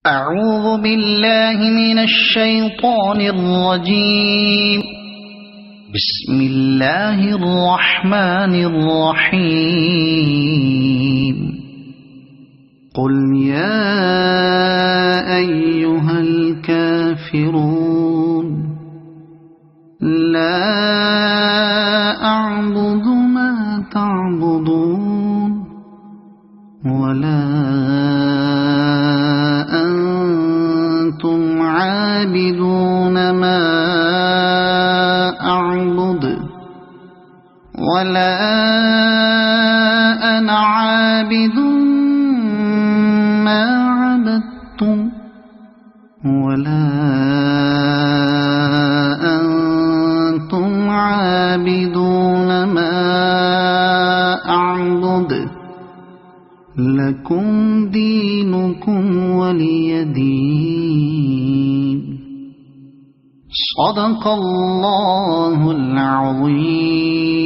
أعوذ بالله من الشيطان الرجيم. بسم الله الرحمن الرحيم. قل يا أيها الكافرون لا أعبد ما تعبدون ولا أنتم عابدون ما أعبد ولا أنا عابد ما عبدتم ولا أنتم عابدون ما أعبد لكم دينكم ولي دين. صدق الله العظيم.